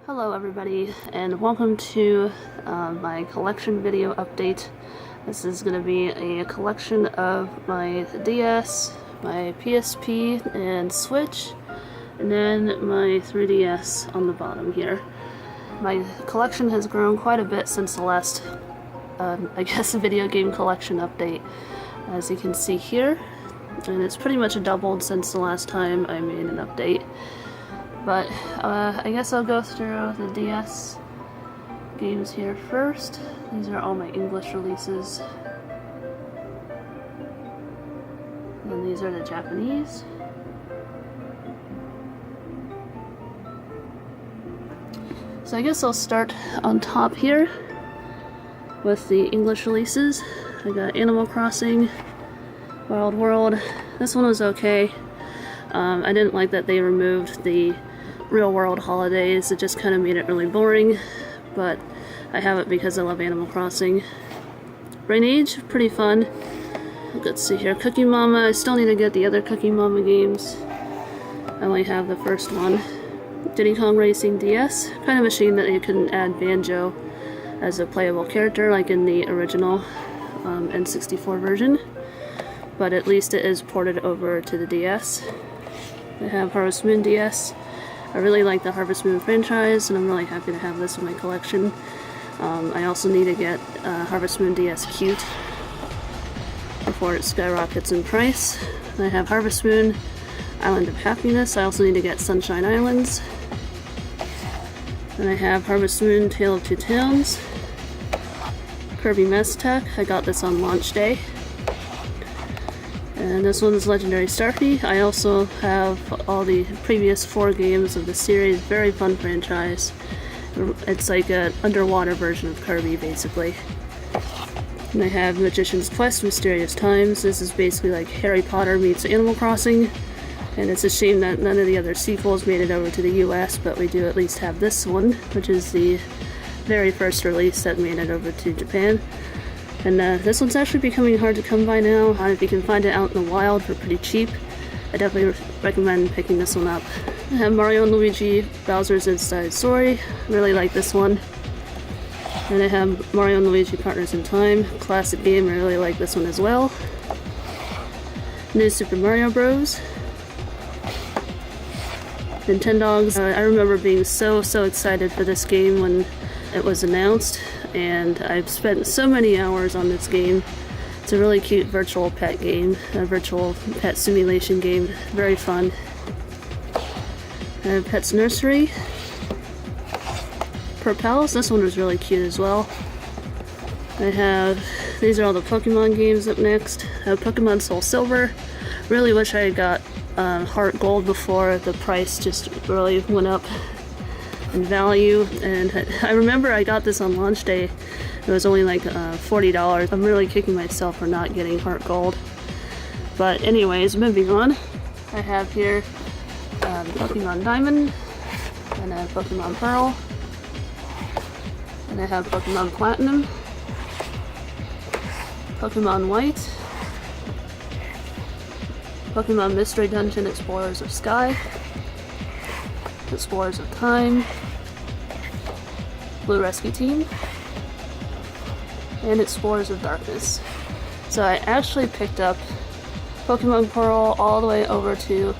Hello everybody, and welcome to my collection video update. This is going to be a collection of my DS, my PSP, and Switch, and then my 3DS on the bottom here. My collection has grown quite a bit since the last, I guess, video game collection update, as you can see here. And it's pretty much doubled since the last time I made an update. But I guess I'll go through the DS games here first. These are all my English releases. And these are the Japanese. So I guess I'll start on top here with the English releases. I got Animal Crossing, Wild World. This one was okay. I didn't like that they removed the real world holidays. It just kind of made it really boring, but I have it because I love Animal Crossing. Brain Age, pretty fun. Let's see here. Cookie Mama, I still need to get the other Cookie Mama games. I only have the first one. Diddy Kong Racing DS, kind of a shame that you couldn't add Banjo as a playable character like in the original N64 version, but at least it is ported over to the DS. I have Harvest Moon DS. I really like the Harvest Moon franchise, and I'm really happy to have this in my collection. I also need to get Harvest Moon DS Cute before it skyrockets in price. I have Harvest Moon Island of Happiness. I also need to get Sunshine Islands. And I have Harvest Moon Tale of Two Towns. Kirby Mass Attack. I got this on launch day. And this one's Legendary Starfy. I also have all the previous 4 games of the series. Very fun franchise. It's like an underwater version of Kirby, basically. And I have Magician's Quest, Mysterious Times. This is basically like Harry Potter meets Animal Crossing. And it's a shame that none of the other sequels made it over to the US, but we do at least have this one, which is the very first release that made it over to Japan. And this one's actually becoming hard to come by now. If you can find it out in the wild for pretty cheap, I definitely recommend picking this one up. I have Mario and Luigi Bowser's Inside Story. Really like this one. And I have Mario and Luigi Partners in Time. Classic game, I really like this one as well. New Super Mario Bros. Nintendogs. I remember being so excited for this game when it was announced, and I've spent so many hours on this game. It's a really cute virtual pet game, a virtual pet simulation game, very fun. I have Pet's Nursery. Pals, this one was really cute as well. These are all the Pokemon games up next. I have Pokemon Soul Silver. Really wish I had got Heart Gold before the price just really went up in value, and I remember I got this on launch day. It was only like $40. I'm really kicking myself for not getting Heart Gold. But anyways, moving on. I have here Pokemon Diamond, and I have Pokemon Pearl, and I have Pokemon Platinum, Pokemon White, Pokemon Mystery Dungeon Explorers of Sky, Explorers of Time, Blue Rescue Team, and Explorers of Darkness. So I actually picked up Pokemon Pearl all the way over to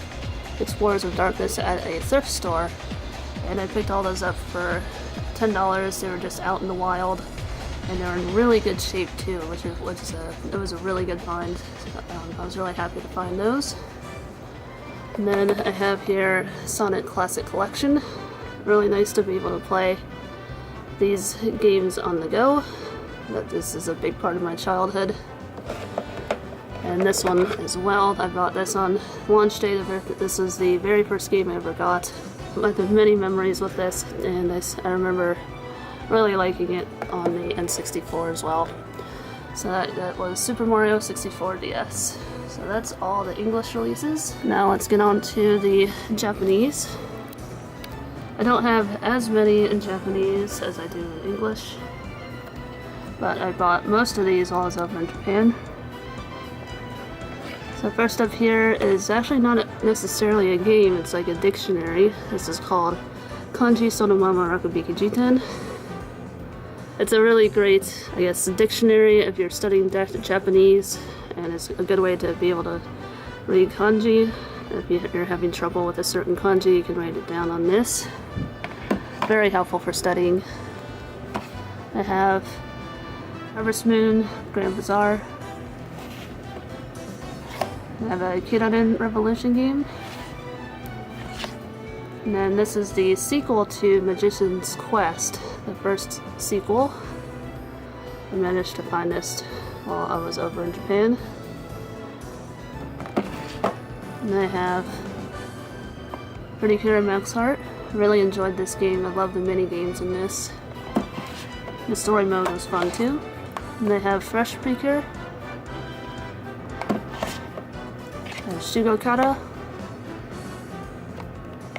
Explorers of Darkness at a thrift store, and I picked all those up for $10. They were just out in the wild, and they were in really good shape too, it was a really good find. I was really happy to find those. And then I have here Sonic Classic Collection. Really nice to be able to play these games on the go. This is a big part of my childhood. And this one as well. I bought this on launch day. This was the very first game I ever got. I have many memories with this, and I remember really liking it on the N64 as well. So that was Super Mario 64 DS. So that's all the English releases. Now let's get on to the Japanese. I don't have as many in Japanese as I do in English, but I bought most of these while I was over in Japan. So first up here is actually not necessarily a game, it's like a dictionary. This is called Kanji Sonomama Rakubiki Jiten. It's a really great, I guess, dictionary if you're studying Japanese, and it's a good way to be able to read kanji. If you're having trouble with a certain kanji, you can write it down on this. Very helpful for studying. I have Harvest Moon, Grand Bazaar. I have a Kirarin Revolution game. And then this is the sequel to Magician's Quest, the first sequel. I managed to find this while I was over in Japan. And I have Pretty Cure Max Heart. I really enjoyed this game. I love the mini games in this. The story mode was fun too. And I have Fresh Precure. Shugo Kata.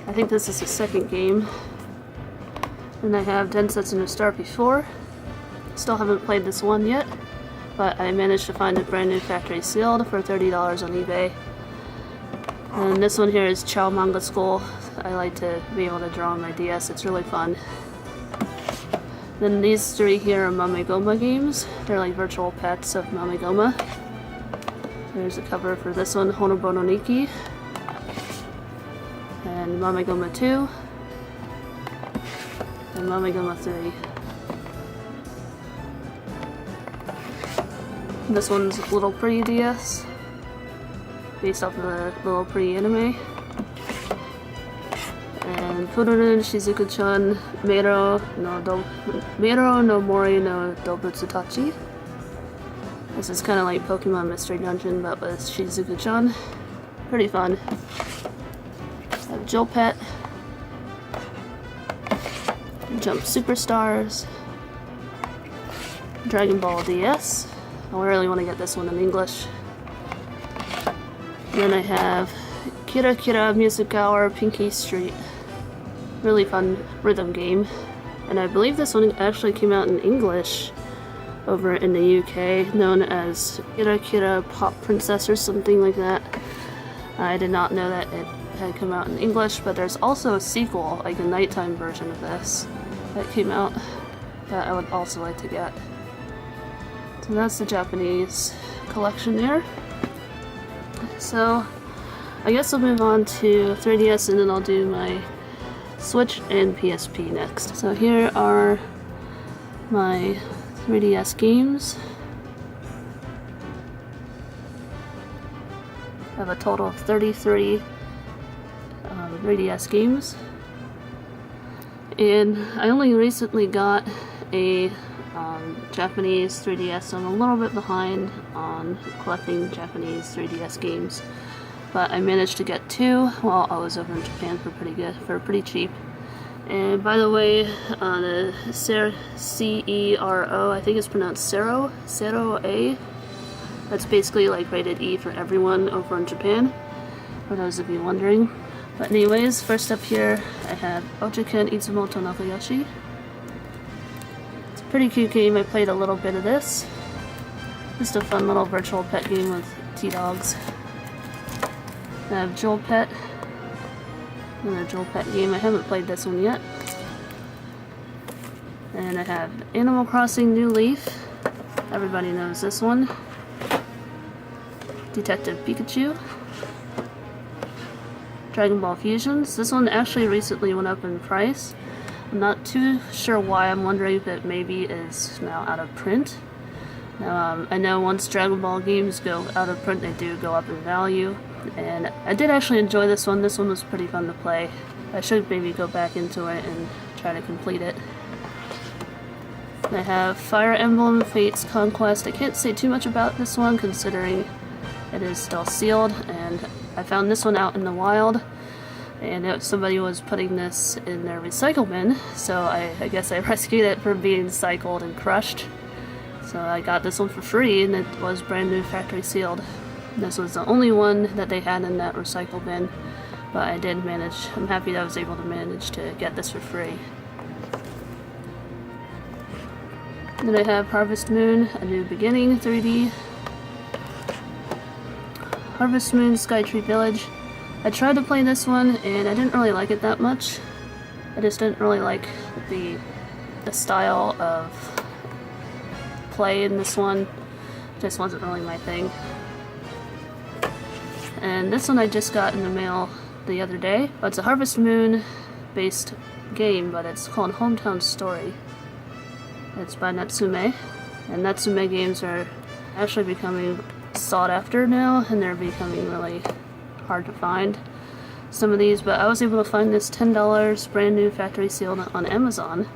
I think this is the second game. And I have Densetsu no Start Before. Still haven't played this one yet, but I managed to find it brand new factory sealed for $30 on eBay. And this one here is Chow Manga School. I like to be able to draw on my DS, it's really fun. Then these three here are Mamegoma games. They're like virtual pets of Mamegoma. There's a cover for this one, Honobo no Niki. And Mamegoma 2. And Mamegoma 3. This one's Little Pretty DS, based off of the Little Pretty anime. And Fururin Shizuku-chan Meiro no Mori no Dobutsutachi. This is kind of like Pokemon Mystery Dungeon, but with Shizuku-chan. Pretty fun. I have Jill Pet, Jump Superstars, Dragon Ball DS. I really want to get this one in English. And then I have Kira Kira Music Hour Pinky Street. Really fun rhythm game. And I believe this one actually came out in English over in the UK, known as Kira Kira Pop Princess or something like that. I did not know that it had come out in English, but there's also a sequel, like a nighttime version of this, that came out that I would also like to get. So that's the Japanese collection there. So I guess I'll move on to 3DS and then I'll do my Switch and PSP next. So here are my 3DS games. I have a total of 33 3DS games. And I only recently got a Japanese 3DS, so I'm a little bit behind on collecting Japanese 3DS games. But I managed to get 2 while I was over in Japan for pretty cheap. And by the way, the Cero, I think it's pronounced Cero A. That's basically like rated E for everyone over in Japan, for those of you wondering. But anyways, first up here, I have Ochiken Itsumo to Nakayoshi. It's a pretty cute game. I played a little bit of this. Just a fun little virtual pet game with T-Dogs. I have Joel Pet. Another Joel Pet game. I haven't played this one yet. And I have Animal Crossing New Leaf. Everybody knows this one. Detective Pikachu. Dragon Ball Fusions. This one actually recently went up in price. I'm not too sure why. I'm wondering if it maybe is now out of print. Now, I know once Dragon Ball games go out of print, they do go up in value. And I did actually enjoy this one. This one was pretty fun to play. I should maybe go back into it and try to complete it. I have Fire Emblem Fates Conquest. I can't say too much about this one considering it is still sealed, and I found this one out in the wild, and somebody was putting this in their recycle bin, so I guess I rescued it from being cycled and crushed. So I got this one for free, and it was brand new factory sealed. This was the only one that they had in that recycle bin, but I did manage. I'm happy that I was able to manage to get this for free. Then I have Harvest Moon, A New Beginning 3D. Harvest Moon Skytree Village. I tried to play this one and I didn't really like it that much. I just didn't really like the style of play in this one. Just wasn't really my thing. And this one I just got in the mail the other day. It's a Harvest Moon based game, but it's called Hometown Story. It's by Natsume, and Natsume games are actually becoming sought after now, and they're becoming really hard to find, some of these, but I was able to find this $10 brand new factory sealed on Amazon.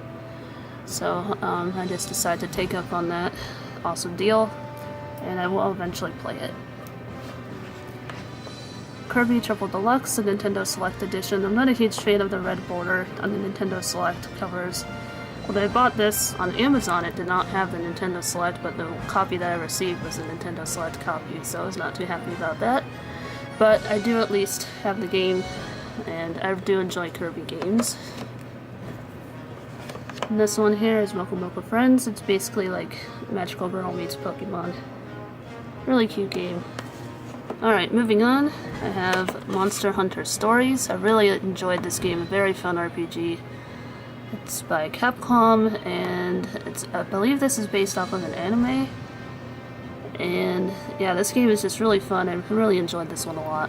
So I just decided to take up on that awesome deal, and I will eventually play it. Kirby Triple Deluxe, the Nintendo Select Edition. I'm not a huge fan of the red border on the Nintendo Select covers. When I bought this on Amazon, it did not have the Nintendo Select, but the copy that I received was a Nintendo Select copy, so I was not too happy about that. But I do at least have the game, and I do enjoy Kirby games. And this one here is Mocha Mocha Friends. It's basically like Magical Girl meets Pokemon. Really cute game. Alright, moving on, I have Monster Hunter Stories. I really enjoyed this game, a very fun RPG. It's by Capcom, and I believe this is based off of an anime. And yeah, this game is just really fun. I really enjoyed this one a lot.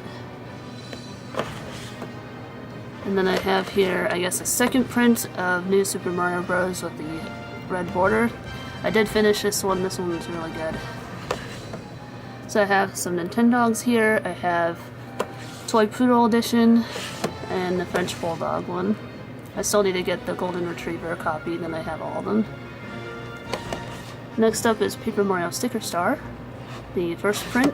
And then I have here, I guess, a second print of New Super Mario Bros. With the red border. I did finish this one. This one was really good. So I have some Nintendogs here. I have Toy Poodle Edition and the French Bulldog one. I still need to get the Golden Retriever copy, then I have all of them. Next up is Paper Mario Sticker Star, the first print.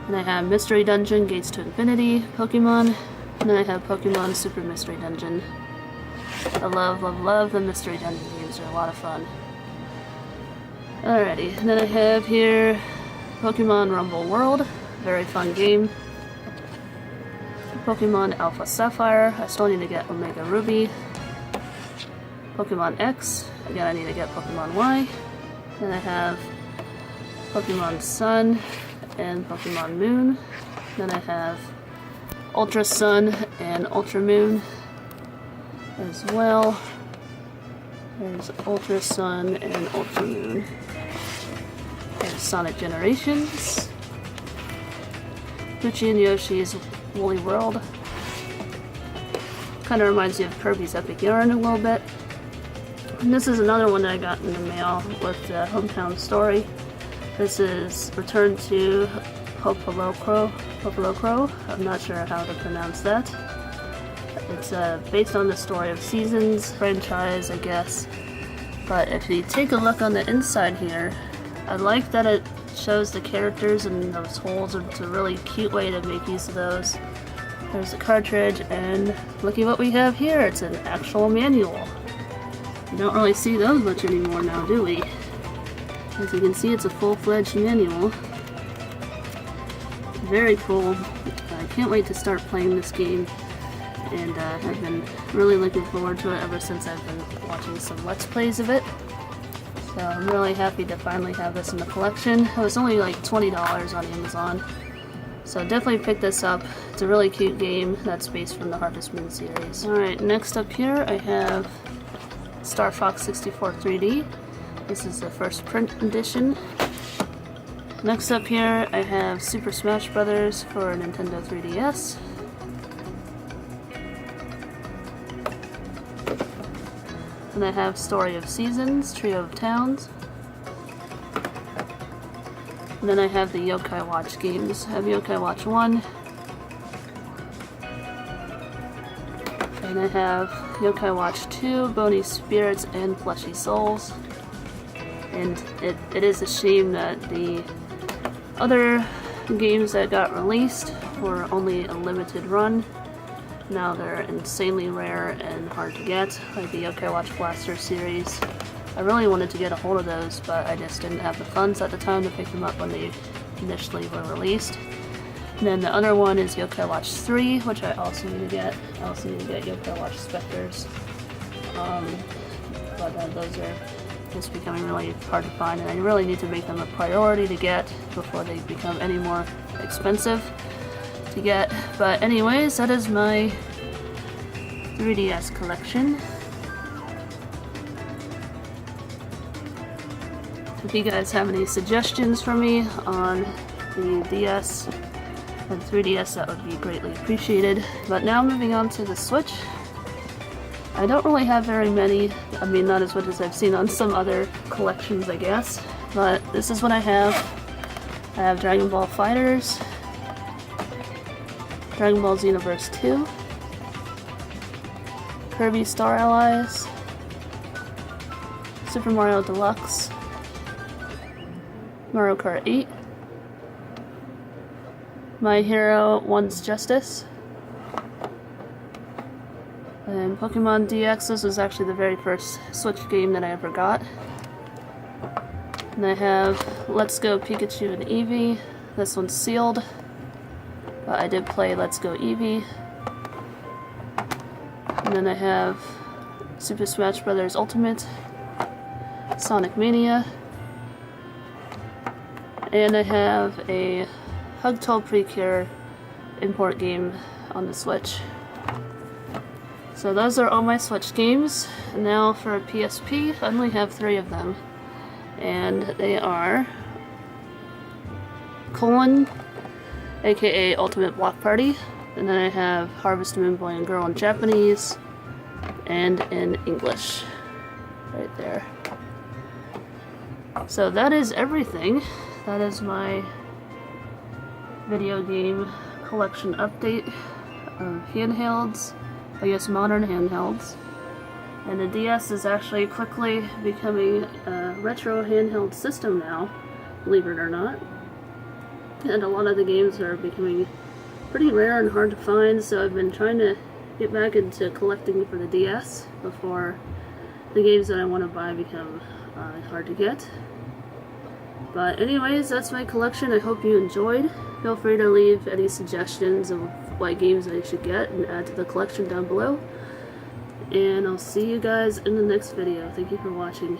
And I have Mystery Dungeon, Gates to Infinity, Pokemon. And then I have Pokemon Super Mystery Dungeon. I love the Mystery Dungeon games. They're a lot of fun. Alrighty, and then I have here Pokemon Rumble World, very fun game. Pokemon Alpha Sapphire, I still need to get Omega Ruby. Pokemon X, again I need to get Pokemon Y. Then I have Pokemon Sun and Pokemon Moon. Then I have Ultra Sun and Ultra Moon as well. There's Ultra Sun and Ultra Moon. There's Sonic Generations. Gucci and Yoshi's Woolly World. Kind of reminds me of Kirby's Epic Yarn a little bit. And this is another one that I got in the mail with the Hometown Story. This is Return to Popolocro. I'm not sure how to pronounce that. It's based on the Story of Seasons franchise, I guess. But if you take a look on the inside here, I like that it shows the characters in those holes. It's a really cute way to make use of those. There's the cartridge, and look at what we have here. It's an actual manual. You don't really see those much anymore now, do we? As you can see, it's a full-fledged manual. Very cool. I can't wait to start playing this game. And I've been really looking forward to it ever since I've been watching some Let's Plays of it. So I'm really happy to finally have this in the collection. It was only like $20 on Amazon. So definitely pick this up. It's a really cute game that's based from the Harvest Moon series. Alright, next up here I have Star Fox 64 3D. This is the first print edition. Next up here I have Super Smash Bros. For Nintendo 3DS. And I have Story of Seasons, Trio of Towns. And then I have the Yokai Watch games. I have Yokai Watch 1. And I have Yokai Watch 2, Bony Spirits, and Fleshy Souls. And it is a shame that the other games that got released were only a limited run. Now they're insanely rare and hard to get, like the Yokai Watch Blaster series. I really wanted to get a hold of those, but I just didn't have the funds at the time to pick them up when they initially were released. And then the other one is Yokai Watch 3, which I also need to get. I also need to get Yokai Watch Spectres. But those are just becoming really hard to find, and I really need to make them a priority to get before they become any more expensive to get. But anyways, that is my 3DS collection. If you guys have any suggestions for me on the DS and 3DS, that would be greatly appreciated. But now moving on to the Switch. I don't really have very many, I mean not as much as I've seen on some other collections I guess, but this is what I have. I have Dragon Ball FighterZ, Dragon Ball Xenoverse 2, Kirby Star Allies, Super Mario Deluxe, Mario Kart 8, My Hero One's Justice, and Pokemon DX. This was actually the very first Switch game that I ever got. And I have Let's Go Pikachu and Eevee. This one's sealed, but I did play Let's Go Eevee. And then I have Super Smash Bros. Ultimate, Sonic Mania, and I have a Hug 12 Precure import game on the Switch. So those are all my Switch games. And now for a PSP, I only have 3 of them. And they are Colon, aka Ultimate Block Party. And then I have Harvest Moon Boy and Girl in Japanese and in English. Right there. So that is everything. That is my video game collection update of handhelds. I guess modern handhelds. And the DS is actually quickly becoming a retro handheld system now, believe it or not. And a lot of the games are becoming pretty rare and hard to find, so I've been trying to get back into collecting for the DS before the games that I want to buy become hard to get. But anyways, that's my collection. I hope you enjoyed. Feel free to leave any suggestions of what games I should get and add to the collection down below. And I'll see you guys in the next video. Thank you for watching.